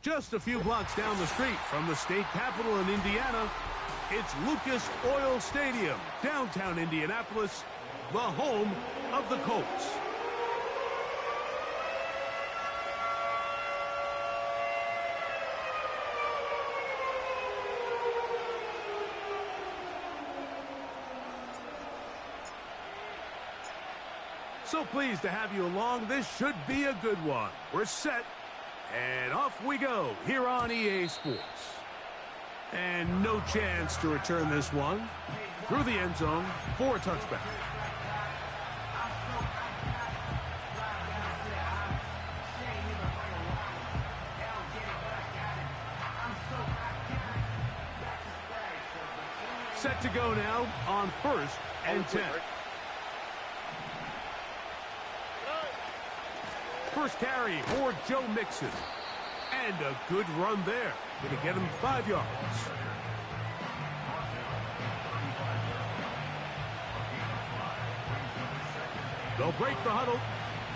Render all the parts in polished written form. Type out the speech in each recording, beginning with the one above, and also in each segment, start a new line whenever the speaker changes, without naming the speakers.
Just a few blocks down the street from the state capitol in Indiana, it's Lucas Oil Stadium, downtown Indianapolis, the home of the Colts. So pleased to have you along. This should be a good one. We're set, and off we go here on EA Sports. And no chance to return this one through the end zone for a touchback. Set to go now on 1st and 10. First carry for Joe Mixon. And a good run there. Going to get him 5 yards. They'll break the huddle.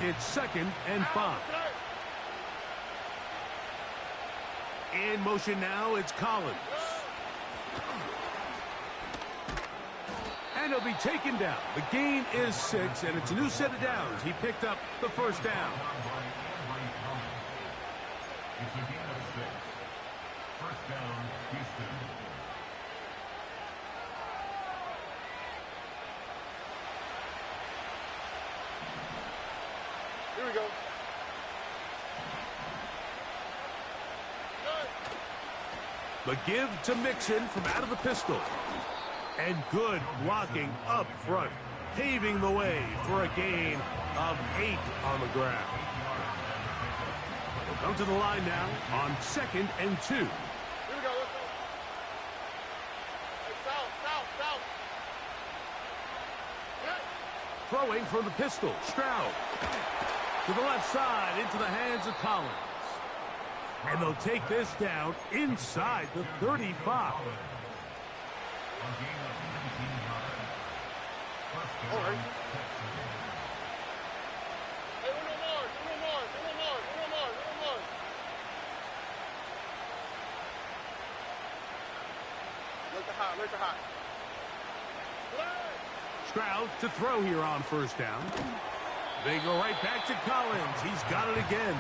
It's 2nd and 5. In motion now, it's Collins. And he'll be taken down. The gain is 6, and it's a new set of downs. He picked up the first down.
First down, Houston.
Here we go.
The give to Mixon from out of the pistol. And good blocking up front, paving the way for a gain of 8 on the ground. We'll come to the line now on 2nd and 2.
Here we go. Let's go. Hey, south.
Throwing from the pistol, Stroud. To the left side, into the hands of Collins. And they'll take this down inside the 35.
All right. Hey, one more. Let the hot.
Stroud to throw here on 1st down. They go right back to Collins. He's got it again.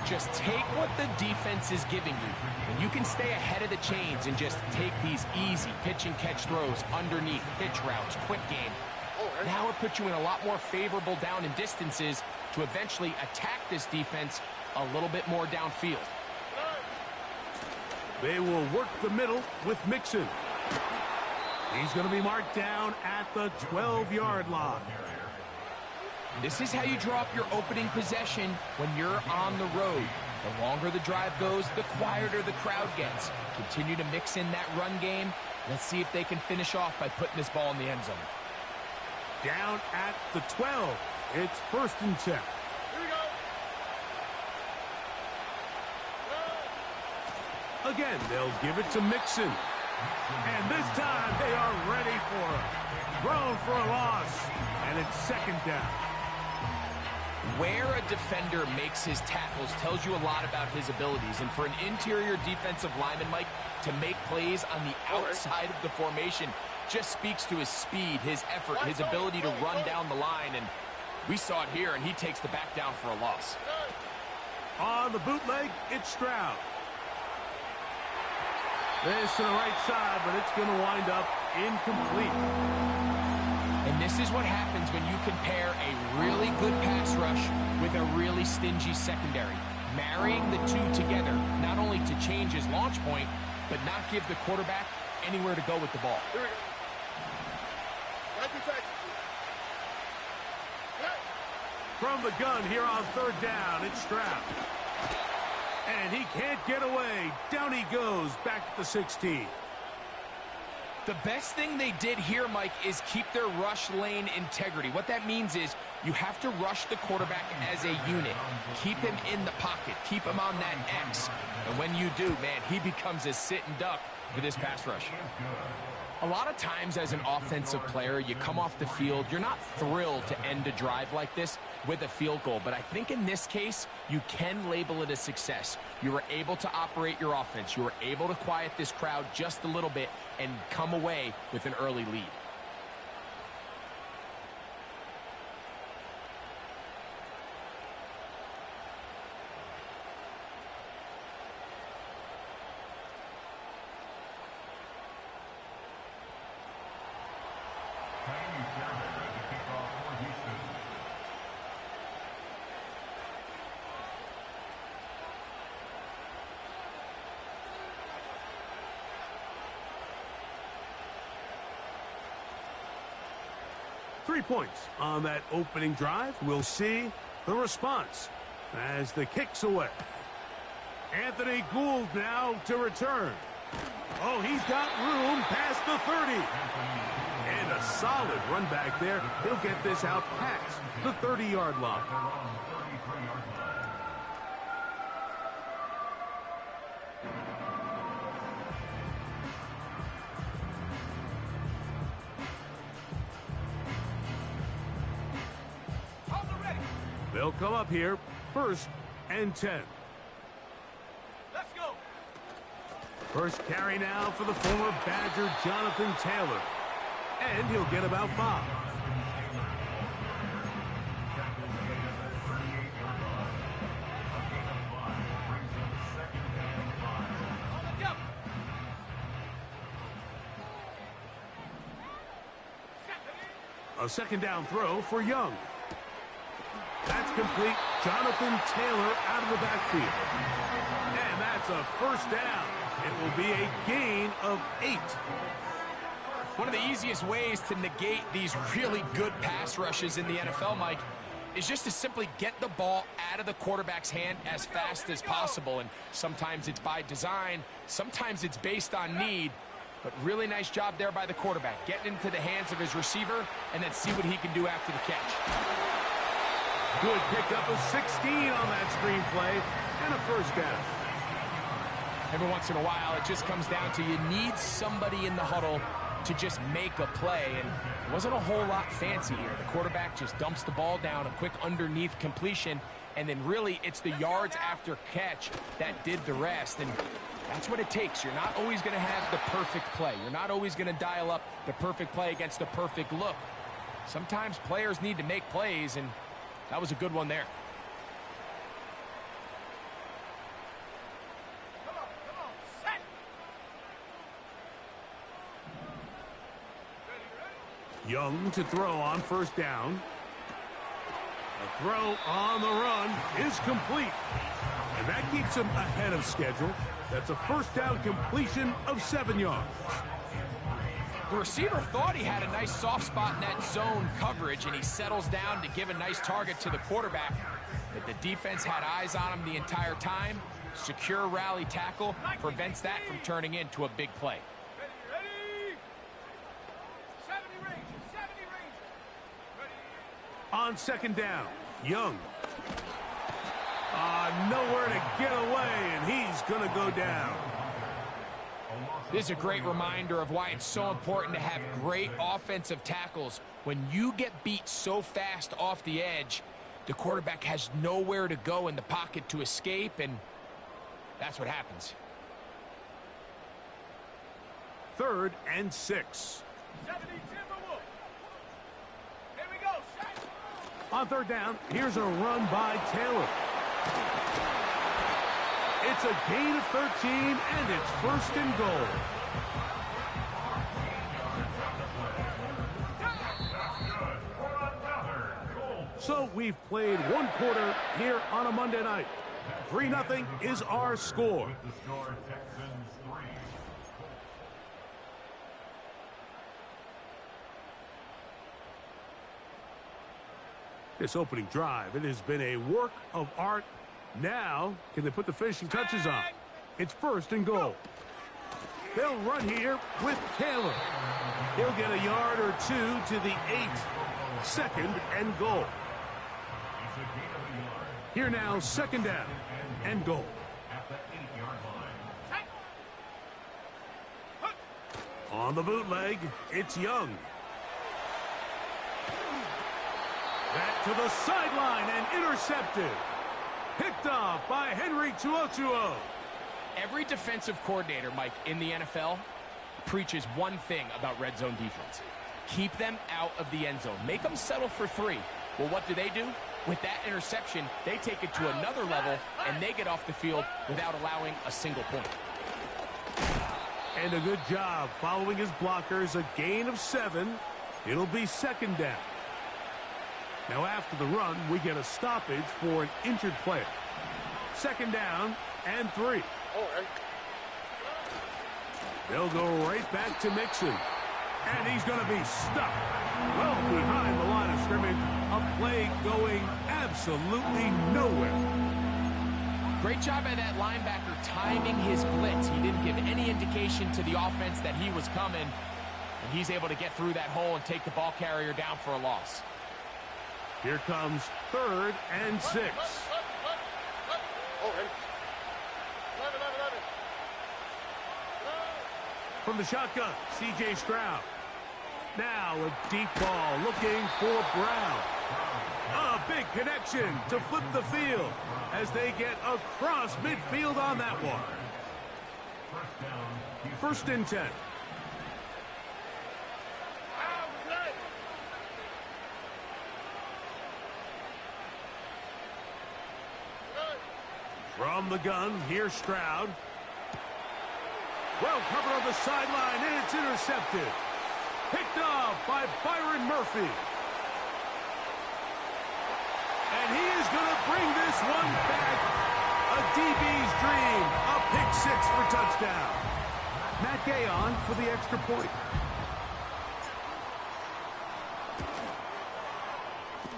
Just take what the defense is giving you. And you can stay ahead of the chains and just take these easy pitch-and-catch throws underneath, pitch routes, quick game. Now it puts you in a lot more favorable down and distances to eventually attack this defense a little bit more downfield.
They will work the middle with Mixon. He's going to be marked down at the 12-yard line.
This is how you draw up your opening possession when you're on the road. The longer the drive goes, the quieter the crowd gets. Continue to mix in that run game. Let's see if they can finish off by putting this ball in the end zone.
Down at the 12. It's 1st and 10.
Here we go.
Again, they'll give it to Mixon. And this time, they are ready for him. Thrown for a loss. And it's 2nd down.
Where a defender makes his tackles tells you a lot about his abilities. And for an interior defensive lineman, Mike, to make plays on the outside of the formation just speaks to his speed, his effort, his ability to run down the line. And we saw it here, and he takes the back down for a loss.
On the bootleg, it's Stroud. This to the right side, but it's going to wind up incomplete.
And this is what happens when you compare a really good pass rush with a really stingy secondary. Marrying the two together, not only to change his launch point, but not give the quarterback anywhere to go with the ball.
Here we go.
From the gun here on 3rd down, it's Stroud. And he can't get away. Down he goes, back at the 16.
The best thing they did here, Mike, is keep their rush lane integrity. What that means is you have to rush the quarterback as a unit. Keep him in the pocket. Keep him on that X. And when you do, man, he becomes a sit and duck for this pass rush. A lot of times as an offensive player, you come off the field, you're not thrilled to end a drive like this with a field goal. But I think in this case, you can label it a success. You were able to operate your offense. You were able to quiet this crowd just a little bit and come away with an early lead.
Miami Fairbairn at the kickoff for Houston.
Three points on that opening drive. We'll see the response as the kick's away. Anthony Gould now to return. Oh, he's got room past the 30. And a solid run back there. He'll get this out past the 30-yard line.
They're on the 33-yard line.
They'll come up here, 1st and 10.
Let's go.
First carry now for the former Badger, Jonathan Taylor. And he'll get about 5. A second down throw for Young. That's complete. Jonathan Taylor out of the backfield. And that's a first down. It will be a gain of 8.
One of the easiest ways to negate these really good pass rushes in the NFL, Mike, is just to simply get the ball out of the quarterback's hand as fast as possible. And sometimes it's by design, sometimes it's based on need. But really nice job there by the quarterback, getting into the hands of his receiver and then see what he can do after the catch.
Good pickup of 16 on that screenplay and a first down.
Every once in a while, it just comes down to you need somebody in the huddle to just make a play, and it wasn't a whole lot fancy here. The quarterback just dumps the ball down, a quick underneath completion, and then really it's the yards after catch that did the rest, and that's what it takes. You're not always going to have the perfect play. You're not always going to dial up the perfect play against the perfect look. Sometimes players need to make plays, and that was a good one there.
Young to throw on first down. A throw on the run is complete. And that keeps him ahead of schedule. That's a first down completion of 7 yards.
The receiver thought he had a nice soft spot in that zone coverage, and he settles down to give a nice target to the quarterback. But the defense had eyes on him the entire time. Secure rally tackle prevents that from turning into a big play.
Ready? 70 Rangers, 70 Rangers. Ready?
On second down, Young. Nowhere to get away, and he's going to go down.
This is a great reminder of why it's so important to have great offensive tackles. When you get beat so fast off the edge, the quarterback has nowhere to go in the pocket to escape, and that's what happens.
3rd and 6.
70 Timberwolves. Here we go. Set.
On third down, here's a run by Taylor. It's a gain of 13, and it's 1st and goal. So we've played 1 quarter here on a Monday night. 3-0 is our score.
The score, Texans 3.
This opening drive, it has been a work of art. Now, can they put the finishing touches on? It's 1st and goal. They'll run here with Taylor. He'll get a yard or 2 to the 8. 2nd and goal. Here now, 2nd down and goal.
At the 8-yard line.
On the bootleg, it's Young. Back to the sideline and intercepted. Picked off by Henry Tuotuo.
Every defensive coordinator, Mike, in the NFL preaches one thing about red zone defense. Keep them out of the end zone. Make them settle for 3. Well, what do? With that interception, they take it to another level, and they get off the field without allowing a single point.
And a good job following his blockers, a gain of 7. It'll be second down. Now after the run, we get a stoppage for an injured player. Second down and 3. They'll go right back to Mixon. And he's going to be stuck well behind the line of scrimmage. A play going absolutely nowhere.
Great job by that linebacker timing his blitz. He didn't give any indication to the offense that he was coming. And he's able to get through that hole and take the ball carrier down for a loss.
Here comes 3rd and 6. From the shotgun, C.J. Stroud. Now a deep ball looking for Brown. A big connection to flip the field as they get across midfield on that one. First and 10. From the gun, here's Stroud. Well covered on the sideline, and it's intercepted. Picked off by Byron Murphy. And he is going to bring this one back. A DB's dream. A pick 6 for touchdown. Matt Gay on for the extra point.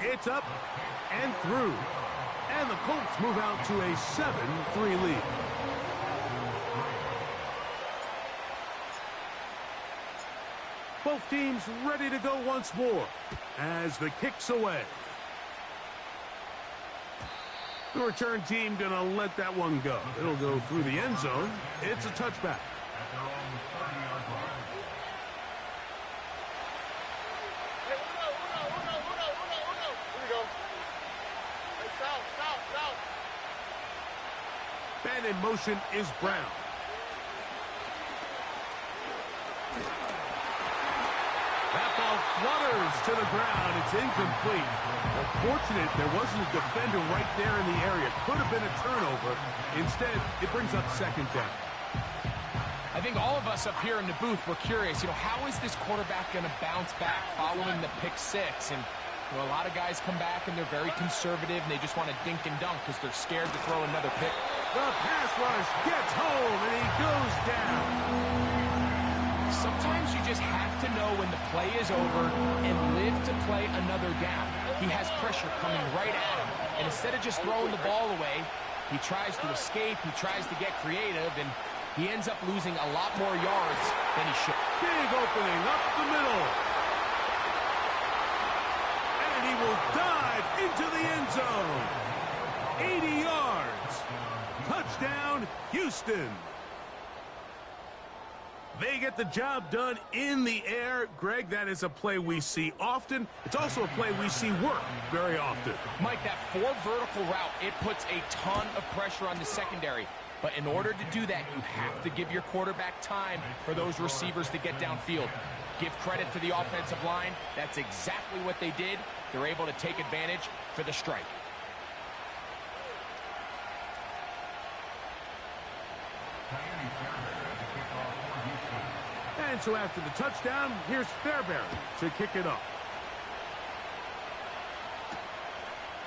It's up and through. And the Colts move out to a 7-3 lead. Both teams ready to go once more as the kick's away. The return team going to let that one go. It'll go through the end zone. It's a touchback.
At their own 30-yard line.
And in motion is Brown. That ball flutters to the ground. It's incomplete. Well, fortunate there wasn't a defender right there in the area. Could have been a turnover. Instead, it brings up second down.
I think all of us up here in the booth were curious, how is this quarterback going to bounce back following the pick 6? And a lot of guys come back and they're very conservative and they just want to dink and dunk because they're scared to throw another pick.
The pass rush gets home and he goes down.
Sometimes you just have to know when the play is over and live to play another down. He has pressure coming right at him, and instead of just throwing the ball away, he tries to escape, he tries to get creative, and he ends up losing a lot more yards than he should.
Big opening up the middle. And he will dive into the end zone. 80 yards. Touchdown, Houston. They get the job done in the air. Greg, that is a play we see often. It's also a play we see work very often.
Mike, that 4 vertical route, it puts a ton of pressure on the secondary. But in order to do that, you have to give your quarterback time for those receivers to get downfield. Give credit to the offensive line. That's exactly what they did. They're able to take advantage for the strike.
And so after the touchdown, here's Fairbairn to kick it off.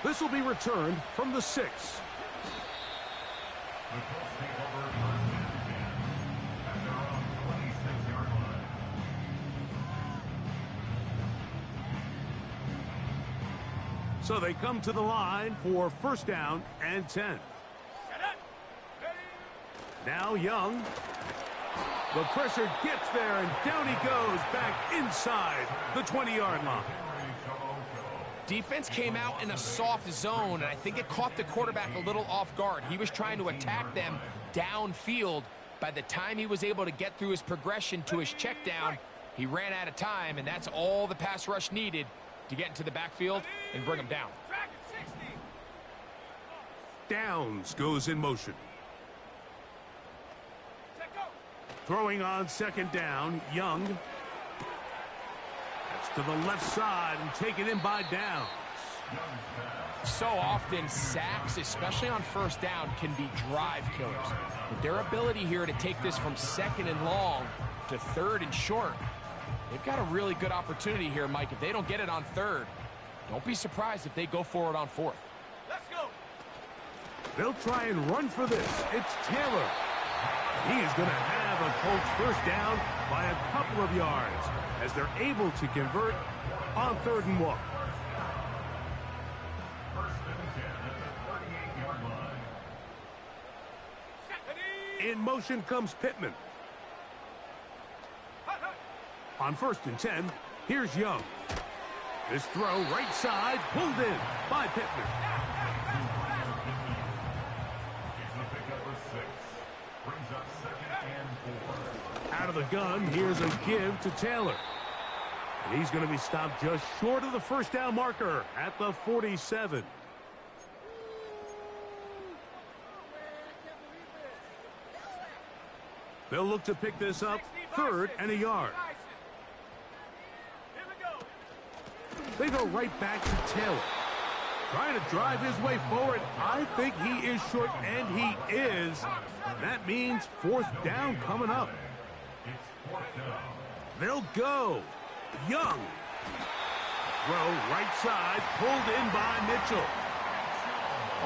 This will be returned from the 6.
The Colts take over first and 10 at their own 26-yard line.
So they come to the line for first down and 10. Now Young. The pressure gets there, and down he goes back inside the 20-yard line.
Defense came out in a soft zone, and I think it caught the quarterback a little off guard. He was trying to attack them downfield, By the time he was able to get through his progression to his check down, he ran out of time, and that's all the pass rush needed to get into the backfield and bring him down.
Downs goes in motion. Throwing on second down, Young. That's to the left side and taken in by Downs.
So often, sacks, especially on first down, can be drive killers. But their ability here to take this from second and long to third and short, they've got a really good opportunity here, Mike. If they don't get it on third, don't be surprised if they go for it on fourth.
Let's go.
They'll try and run for this. It's Taylor. He is going to have a Colts first down by a couple of yards as they're able to convert on 3rd and 1.
First and 10 at the 38-yard line.
In motion comes Pittman. On 1st and 10, here's Young. This throw right side, pulled in by Pittman.
He's the pickup of 6. Brings up 2nd and 4.
Out of the gun, here's a give to Taylor. And he's going to be stopped just short of the first down marker at the 47. They'll look to pick this up 3rd and a yard.
Here we go.
They go right back to Taylor. Trying to drive his way forward. I think he is short, and he is. That means 4th down coming up.
It's 4th down.
They'll go. Young. Throw right side, pulled in by Mitchell.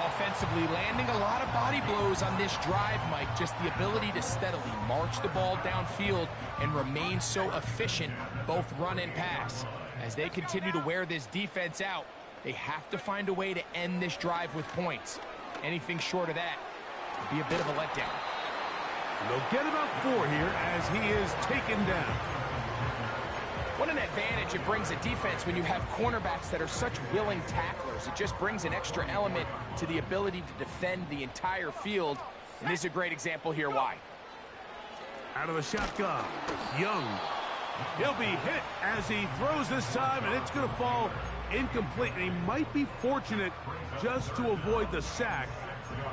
Offensively, landing a lot of body blows on this drive, Mike. Just the ability to steadily march the ball downfield and remain so efficient, both run and pass. As they continue to wear this defense out, they have to find a way to end this drive with points. Anything short of that would be a bit of a letdown.
And they'll get about 4 here as he is taken down.
What an advantage it brings a defense when you have cornerbacks that are such willing tacklers. It just brings an extra element to the ability to defend the entire field. And this is a great example here why.
Out of the shotgun, Young. He'll be hit as he throws this time, and it's going to fall incomplete. And he might be fortunate just to avoid the sack,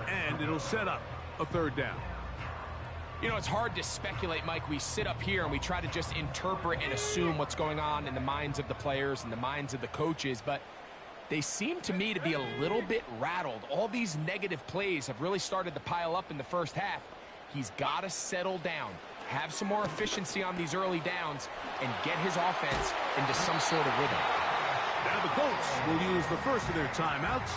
and it'll set up a 3rd down.
You know, it's hard to speculate, Mike. We sit up here and we try to just interpret and assume what's going on in the minds of the players and the minds of the coaches, but they seem to me to be a little bit rattled. All these negative plays have really started to pile up in the first half. He's got to settle down, have some more efficiency on these early downs, and get his offense into some sort of rhythm.
Now the Colts will use the first of their timeouts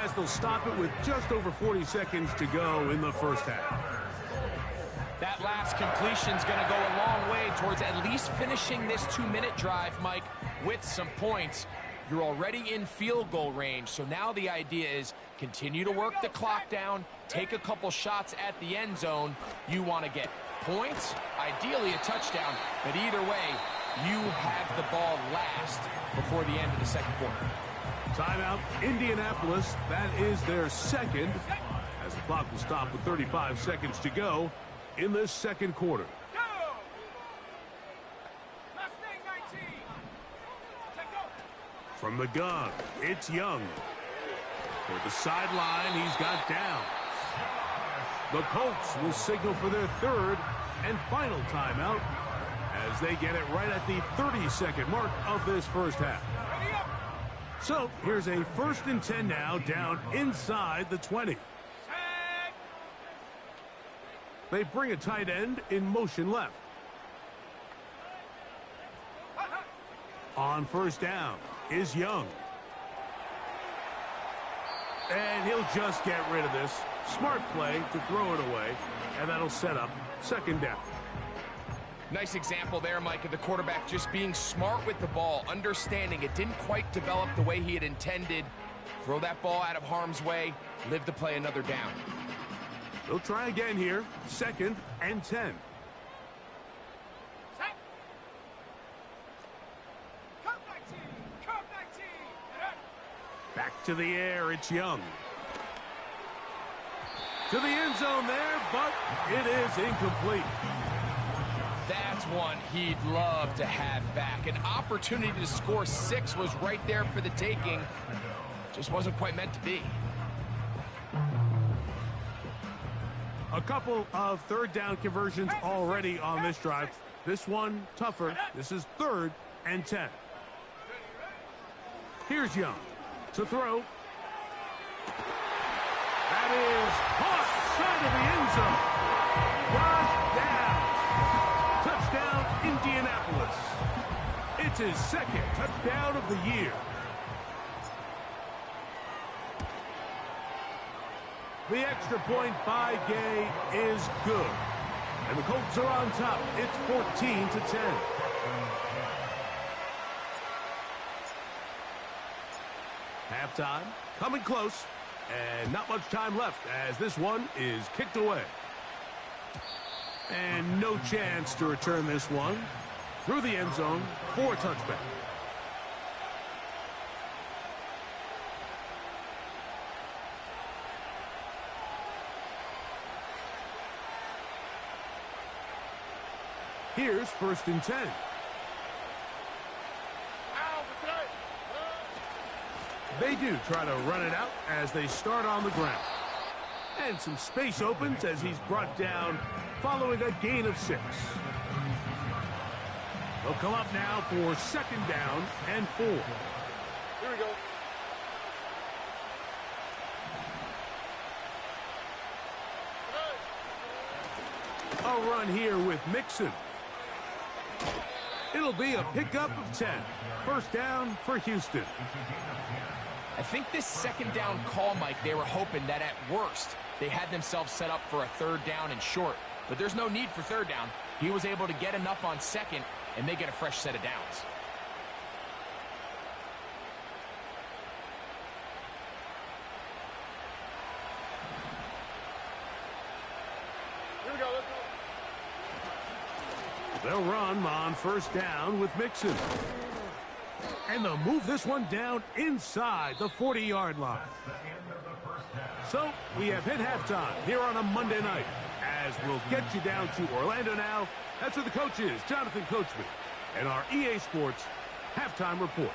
as they'll stop it with just over 40 seconds to go in the first half.
That last completion's going to go a long way towards at least finishing this 2-minute drive, Mike, with some points. You're already in field goal range, so now the idea is continue to work the clock down, take a couple shots at the end zone. You want to get points, ideally a touchdown, but either way, you have the ball last before the end of the second quarter.
Timeout, Indianapolis. That is their second, as the clock will stop with 35 seconds to go in this second quarter.
Go! Mustang 19. Take go.
From the gun, it's Young. Toward the sideline, he's got Downs. The Colts will signal for their 3rd and final timeout as they get it right at the 30-second mark of this first half.
Ready up.
So here's a 1st and 10 now, down inside the 20.
Set.
They bring a tight end in motion left. On first down is Young. And he'll just get rid of this. Smart play to throw it away, and that'll set up 2nd down.
Nice example there, Mike, of the quarterback just being smart with the ball, understanding it didn't quite develop the way he had intended. Throw that ball out of harm's way, live to play another down.
They'll try again here, 2nd and 10.
Set. Come 19. Come 19.
Back to the air, it's Young. To the end zone there, but it is incomplete.
That's one he'd love to have back. An opportunity to score 6 was right there for the taking. Just wasn't quite meant to be.
A couple of third down conversions already on this drive. This one tougher. This is 3rd and 10. Here's Young to throw. That is caught side of the end zone. Touchdown, Indianapolis. It's his 2nd touchdown of the year. The extra point by Gay is good. And the Colts are on top. It's 14-10. Halftime, coming close. And not much time left as this one is kicked away. And no chance to return this one through the end zone for a touchback. Here's 1st and 10. They do try to run it out as they start on the ground. And some space opens as he's brought down following a gain of 6. They'll come up now for 2nd down and 4.
Here we go.
A run here with Mixon. It'll be a pickup of 10. 1st down for Houston.
I think this 2nd down call, Mike, they were hoping that at worst they had themselves set up for a 3rd down and short. But there's no need for 3rd down. He was able to get enough on 2nd, and they get a fresh set of downs.
Here we go. Let's go.
They'll run on 1st down with Mixon. And they'll move this one down inside the 40-yard line. So we have hit halftime here on a Monday night. As we'll get you down to Orlando now. That's where the coach is, Jonathan Coachman, and our EA Sports halftime report.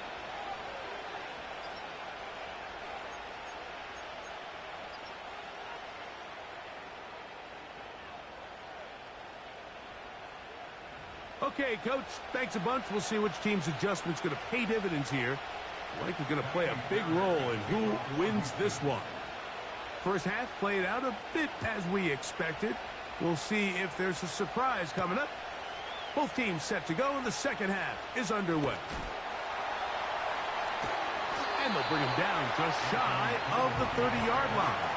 Okay, Coach, thanks a bunch. We'll see which team's adjustment's going to pay dividends here. Likely going to play a big role in who wins this one. First half played out a bit as we expected. We'll see if there's a surprise coming up. Both teams set to go, and the 2nd half is underway. And they'll bring him down just shy of the 30-yard line.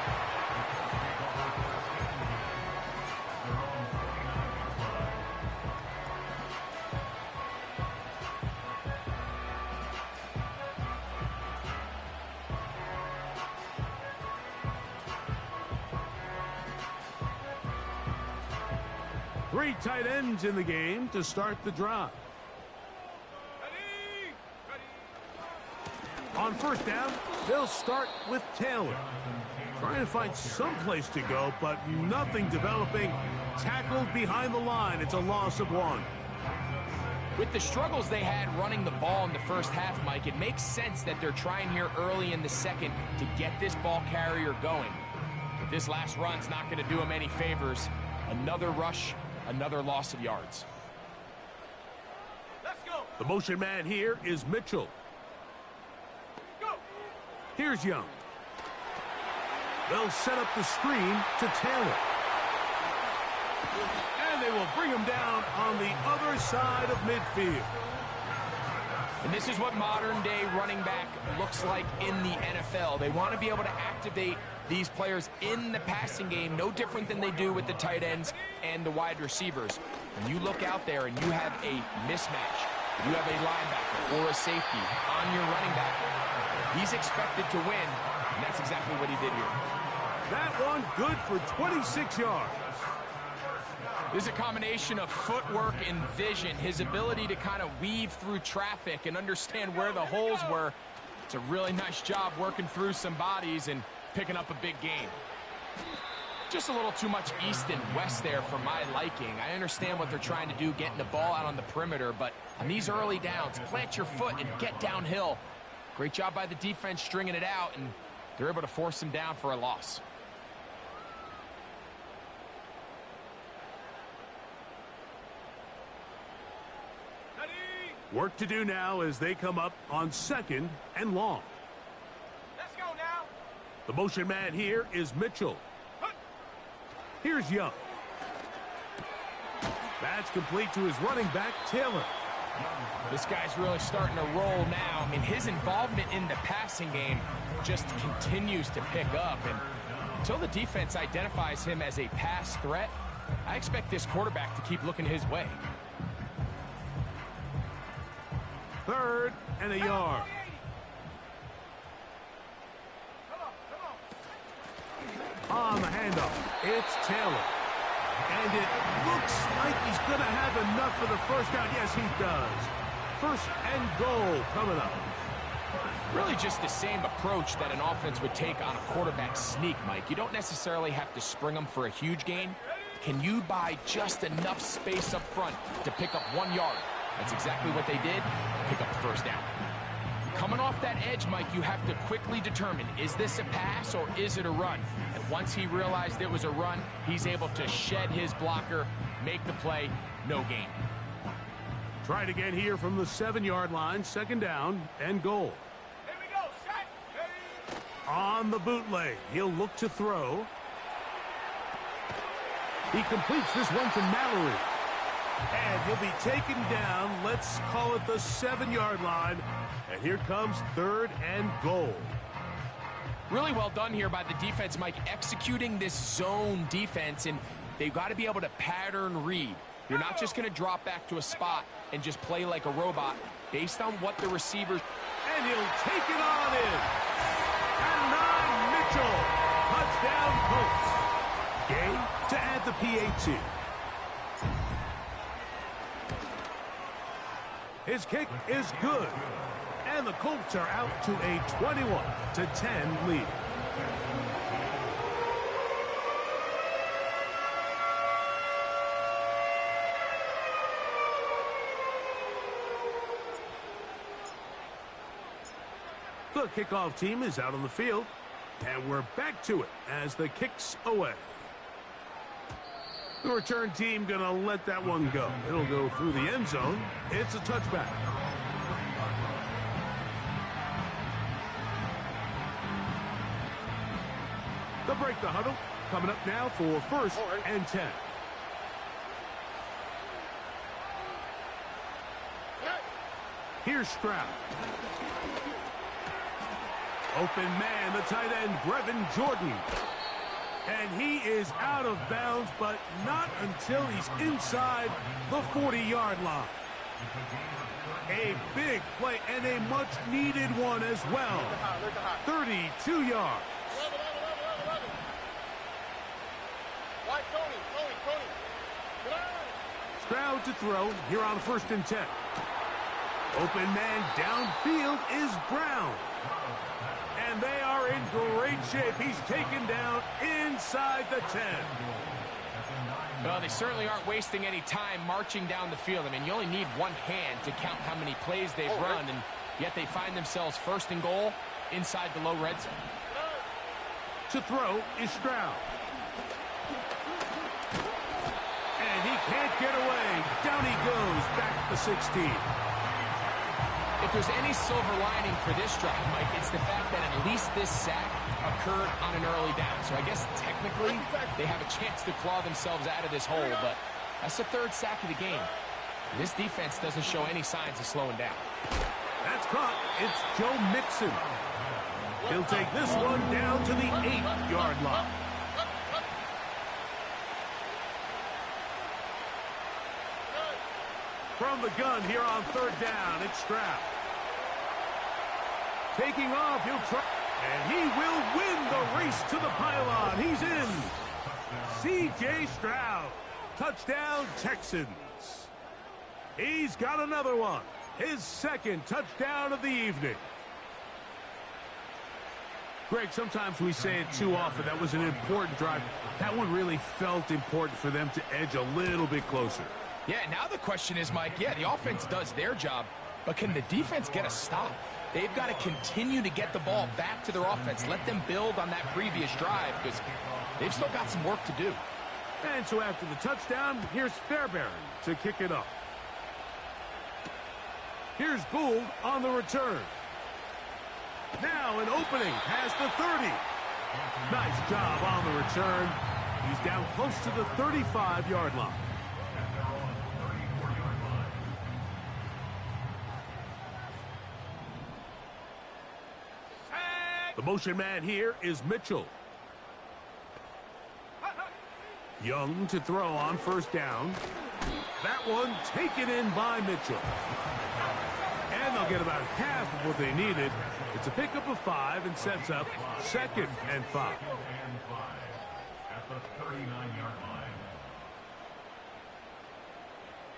Three tight ends in the game to start the drive.
Ready?
On 1st down, they'll start with Taylor. Trying to find some place to go, but nothing developing. Tackled behind the line. It's a loss of 1.
With the struggles they had running the ball in the first half, Mike, it makes sense that they're trying here early in the 2nd to get this ball carrier going. But this last run's not going to do him any favors. Another rush, another loss of yards.
Let's go.
The motion man here is Mitchell.
Go.
Here's Young. They'll set up the screen to Taylor. And they will bring him down on the other side of midfield.
And this is what modern-day running back looks like in the NFL. They want to be able to activate these players in the passing game, no different than they do with the tight ends and the wide receivers. When you look out there and you have a mismatch, you have a linebacker or a safety on your running back, he's expected to win, and that's exactly what he did here.
That one good for 26 yards.
This is a combination of footwork and vision, his ability to kind of weave through traffic and understand where the holes were. It's a really nice job working through some bodies and picking up a big gain. Just a little too much east and west there for my liking. I understand what they're trying to do, getting the ball out on the perimeter, but on these early downs, plant your foot and get downhill. Great job by the defense stringing it out, and they're able to force him down for a loss.
Work to do now as they come up on 2nd and long.
Let's go now.
The motion man here is Mitchell. Here's Young. That's complete to his running back, Taylor.
This guy's really starting to roll now. I mean, his involvement in the passing game just continues to pick up. And until the defense identifies him as a pass threat, I expect this quarterback to keep looking his way.
3rd and a yard. On the handoff, it's Taylor. And it looks like he's going to have enough for the first down. Yes, he does. 1st and goal coming up.
Really just the same approach that an offense would take on a quarterback sneak, Mike. You don't necessarily have to spring them for a huge gain. Can you buy just enough space up front to pick up 1 yard? That's exactly what they did. Pick up the first down. Coming off that edge, Mike, you have to quickly determine, is this a pass or is it a run? And once he realized it was a run, he's able to shed his blocker, make the play, no gain.
Try it again here from the 7-yard line, 2nd down and goal.
Here we go. Set. Hey.
On the bootleg, he'll look to throw. He completes this one to Mallory. And he'll be taken down, let's call it the 7-yard line. And here comes 3rd and goal.
Really well done here by the defense, Mike, executing this zone defense, and they've got to be able to pattern read. You're not just going to drop back to a spot and just play like a robot based on what the receivers...
And he'll take it on in. And 9, Mitchell. Touchdown, Colts. Gay to add the PAT. His kick is good. And the Colts are out to a 21-10 lead. The kickoff team is out on the field. And we're back to it as the kick's away. The return team going to let that one go. It'll go through the end zone. It's a touchback. They'll break the huddle. Coming up now for 1st and 10. Here's Stroud. Open man, the tight end, Brevin Jordan. And he is out of bounds, but not until he's inside the 40-yard line. A big play and a much-needed one as well. 32 yards. Stroud to throw here on 1st and 10. Open man downfield is Brown. And they are in great shape. He's taken down inside the 10.
Well, they certainly aren't wasting any time marching down the field. I mean, you only need one hand to count how many plays they've run, and yet they find themselves 1st and goal inside the low red zone.
To throw is Stroud. And he can't get away. Down he goes, back to 16.
If there's any silver lining for this drive, Mike, it's the fact that at least this sack occurred on an early down. So I guess technically they have a chance to claw themselves out of this hole, but that's the 3rd sack of the game. This defense doesn't show any signs of slowing down.
That's caught. It's Joe Mixon. He'll take this one down to the 8-yard line. From the gun here on 3rd down, it's Stroud. Taking off, he'll try. And he will win the race to the pylon. He's in. C.J. Stroud. Touchdown, Texans. He's got another one. His 2nd touchdown of the evening. Greg, sometimes we say it too often. That was an important drive. That one really felt important for them to edge a little bit closer.
Yeah, now the question is, Mike, yeah, the offense does their job, but can the defense get a stop? They've got to continue to get the ball back to their offense. Let them build on that previous drive because they've still got some work to do.
And so after the touchdown, here's Fairbairn to kick it off. Here's Gould on the return. Now an opening past the 30. Nice job on the return. He's down close to the 35-yard line. The motion man here is Mitchell. Young to throw on first down. That one taken in by Mitchell. And they'll get about half of what they needed. It's a pickup of 5 and sets up 2nd and 5.
At the 39-yard line.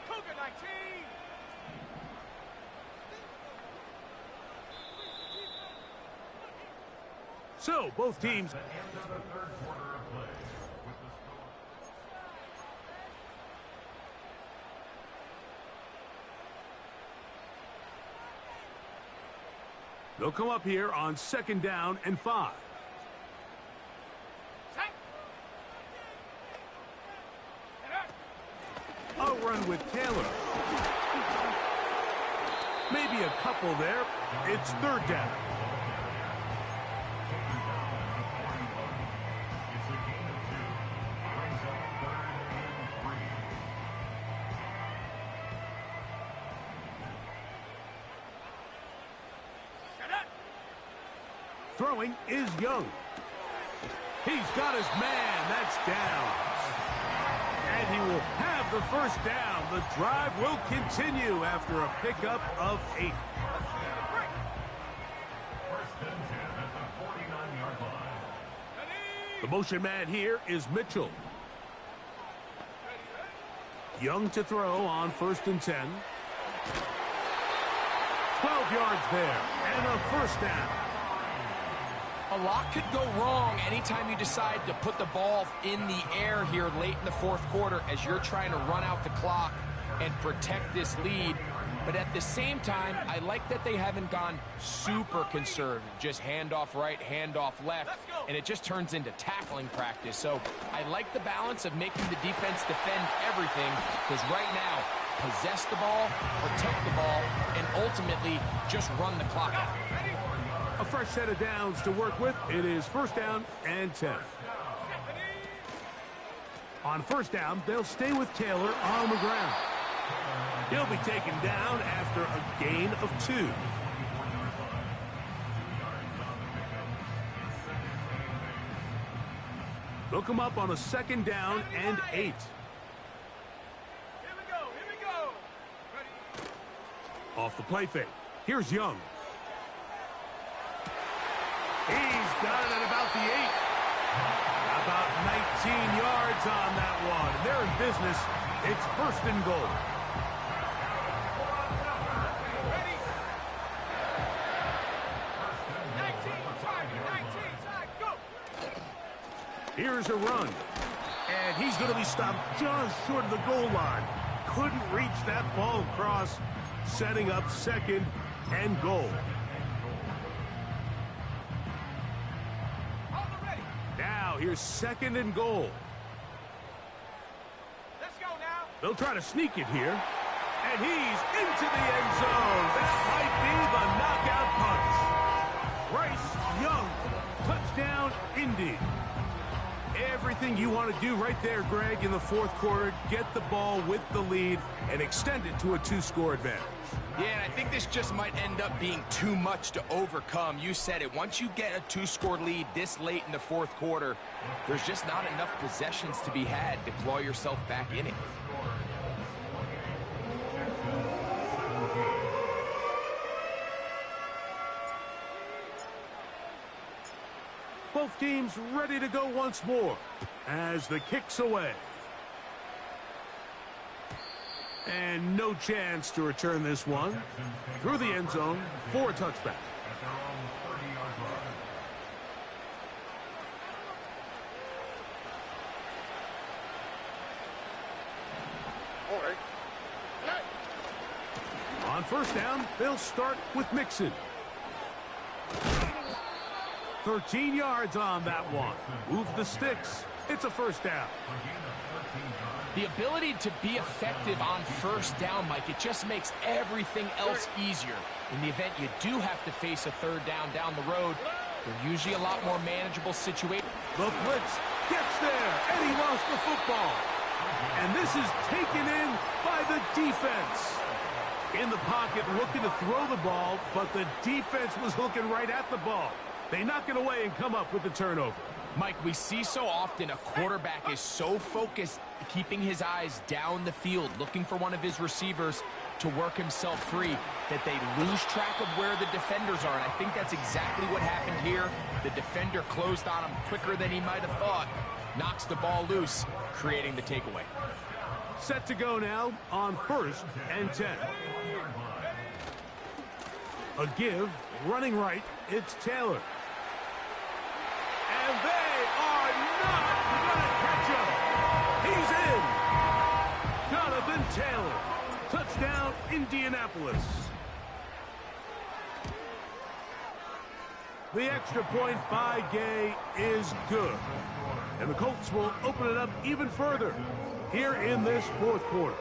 Cougar 19.
So both teams.
End of the third quarter of play with the score.
They'll come up here on 2nd down and 5. A run with Taylor. Maybe a couple there. It's 3rd down.
It's a gain of 2. Brings up 3rd and 3.
Throwing is Young. He's got his man. That's down. And he will have the first down. The drive will continue after a pickup of 8.
First and 10 at the 49-yard line.
The motion man here is Mitchell. Young to throw on 1st and 10. 12 yards there and a first down.
A lot could go wrong anytime you decide to put the ball in the air here late in the 4th quarter as you're trying to run out the clock and protect this lead. But at the same time, I like that they haven't gone super conservative. Just handoff right, handoff left, and it just turns into tackling practice. So I like the balance of making the defense defend everything because right now, possess the ball, protect the ball, and ultimately just run the clock out.
A fresh set of downs to work with. It is 1st down and 10. On 1st down, they'll stay with Taylor on the ground. He'll be taken down after a gain of 2. They'll come up on a 2nd down and 8.
Here we go. Here we go. Ready.
Off the play fake. Here's Young. He's got it at about the 8. About 19 yards on that one. They're in business. It's 1st and goal.
Ready. 19, side, 19, side, go.
Here's a run. And he's going to be stopped just short of the goal line. Couldn't reach that ball across. Setting up 2nd and goal. Now here's 2nd and goal.
Let's go now.
They'll try to sneak it here. And he's into the end zone. That might be the knockout punch. Bryce Young, touchdown, Indy. Everything you want to do right there, Greg, in the 4th quarter. Get the ball with the lead and extend it to a 2-score advantage.
Yeah, and I think this just might end up being too much to overcome. You said it. Once you get a 2-score lead this late in the 4th quarter, there's just not enough possessions to be had to claw yourself back in it.
Both teams ready to go once more as the kick's away. And no chance to return this one through the end zone for a touchback. first down, they'll start with Mixon. 13 yards on that one. Move the sticks. It's a first down.
The ability to be effective on first down, Mike, it just makes everything else easier. In the event you do have to face a third down the road, they're usually a lot more manageable situations.
The blitz gets there, and he lost the football. And this is taken in by the defense. In the pocket, looking to throw the ball, but the defense was looking right at the ball. They knock it away and come up with the turnover.
Mike, we see so often a quarterback is so focused, keeping his eyes down the field, looking for one of his receivers to work himself free, that they lose track of where the defenders are. And I think that's exactly what happened here. The defender closed on him quicker than he might have thought, knocks the ball loose, creating the takeaway.
Set to go now on 1st and 10. A give, running right, it's Taylor. And they are not going to catch him. He's in. Jonathan Taylor. Touchdown, Indianapolis. The extra point by Gay is good. And the Colts will open it up even further here in this fourth quarter.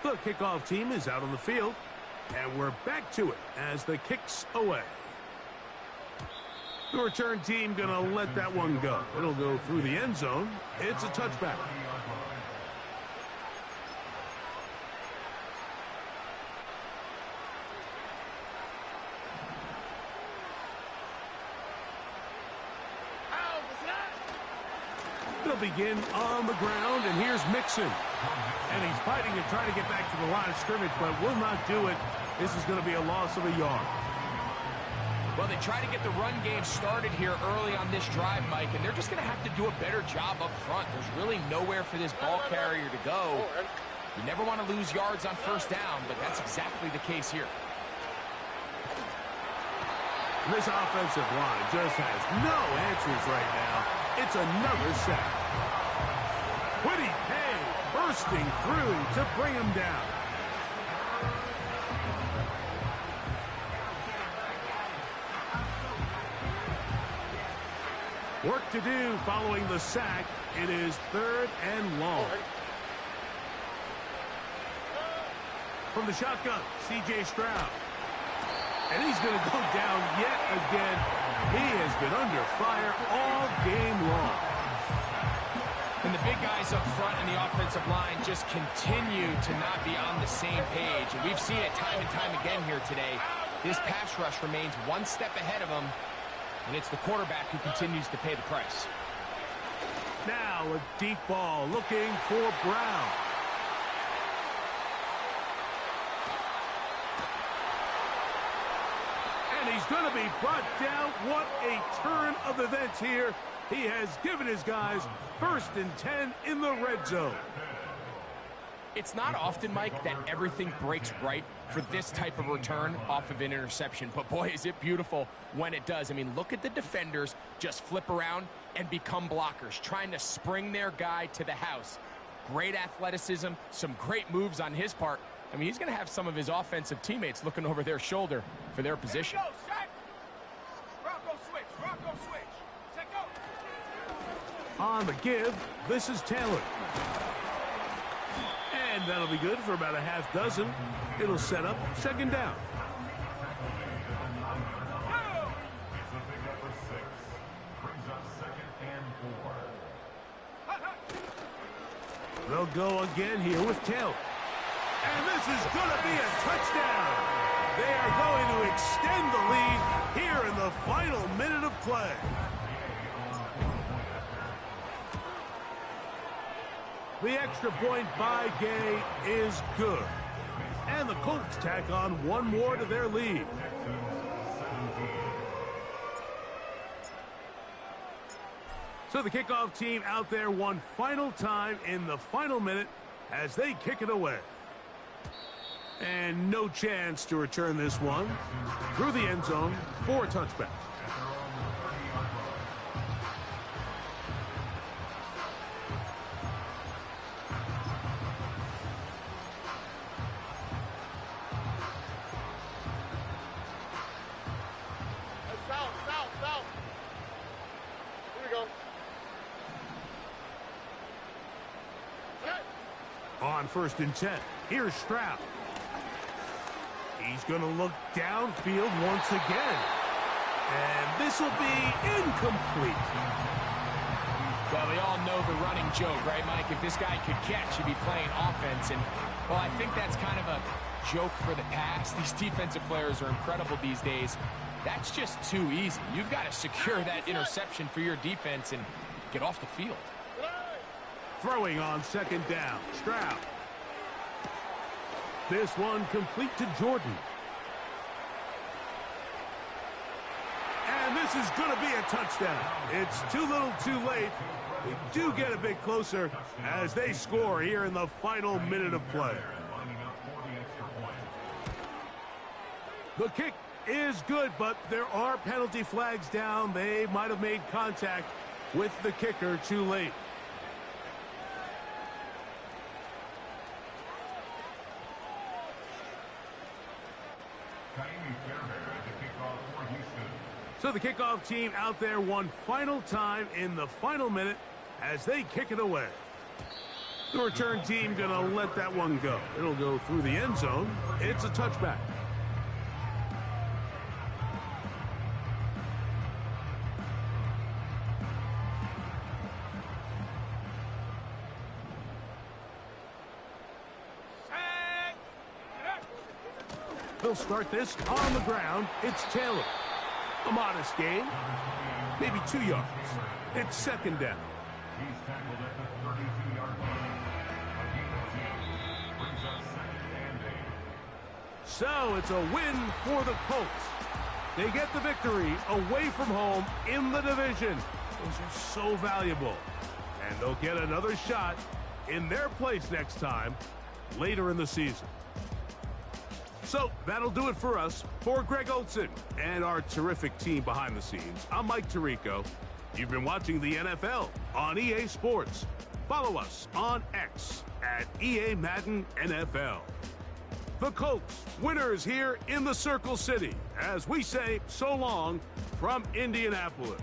The kickoff team is out on the field, and we're back to it as the kick's away. The return team going to let that one go. It'll go through the end zone. It's a touchback. They'll begin on the ground, and here's Mixon. And he's fighting to try to get back to the line of scrimmage, but will not do it. This is going to be a loss of a yard.
Well, they try to get the run game started here early on this drive, Mike, and they're just going to have to do a better job up front. There's really nowhere for this ball carrier to go. You never want to lose yards on first down, but that's exactly the case here.
And this offensive line just has no answers right now. It's another sack. Quiddy Pay bursting through to bring him down. Work to do following the sack. It is 3rd and long. From the shotgun, C.J. Stroud. And he's going to go down yet again. He has been under fire all game long.
And the big guys up front in the offensive line just continue to not be on the same page. And we've seen it time and time again here today. This pass rush remains one step ahead of them. And it's the quarterback who continues to pay the price.
Now a deep ball looking for Brown. And he's going to be brought down. What a turn of events here. He has given his guys 1st and 10 in the red zone.
It's not often, Mike, that everything breaks right for this type of return off of an interception. But, boy, is it beautiful when it does. I mean, look at the defenders just flip around and become blockers, trying to spring their guy to the house. Great athleticism, some great moves on his part. I mean, he's going to have some of his offensive teammates looking over their shoulder for their position.
On the give, this is Taylor. And that'll be good for about a half dozen. It'll set up 2nd down.
It's a big up for 6. Brings up 2nd and 4.
They'll go again here with Taylor. And this is going to be a touchdown. They are going to extend the lead here in the final minute of play. The extra point by Gay is good. And the Colts tack on one more to their lead. So the kickoff team out there one final time in the final minute as they kick it away. And no chance to return this one through the end zone for a touchback. on 1st and 10. Here's Stroud. He's going to look downfield once again. And this will be incomplete.
Well, we all know the running joke, right, Mike? If this guy could catch, he'd be playing offense. And, well, I think that's kind of a joke for the past. These defensive players are incredible these days. That's just too easy. You've got to secure that interception for your defense and get off the field.
Throwing on 2nd down. Stroud. This one complete to Jordan. And this is going to be a touchdown. It's too little too late. We do get a bit closer as they score here in the final minute of play. The kick is good, but there are penalty flags down. They might have made contact with the kicker too late. So the kickoff team out there one final time in the final minute as they kick it away. The return team going to let that one go. It'll go through the end zone. It's a touchback. They'll start this on the ground. It's Taylor. A modest gain, maybe 2 yards. It's 2nd down.
He's tackled at the 32-yard line. A gain of 2 brings up 2nd and 8.
So it's a win for the Colts. They get the victory away from home in the division. Those are so valuable. And they'll get another shot in their place next time later in the season. So that'll do it for us. For Greg Olson and our terrific team behind the scenes, I'm Mike Tirico. You've been watching the NFL on EA Sports. Follow us on X at EA Madden NFL. The Colts, winners here in the Circle City, as we say so long from Indianapolis.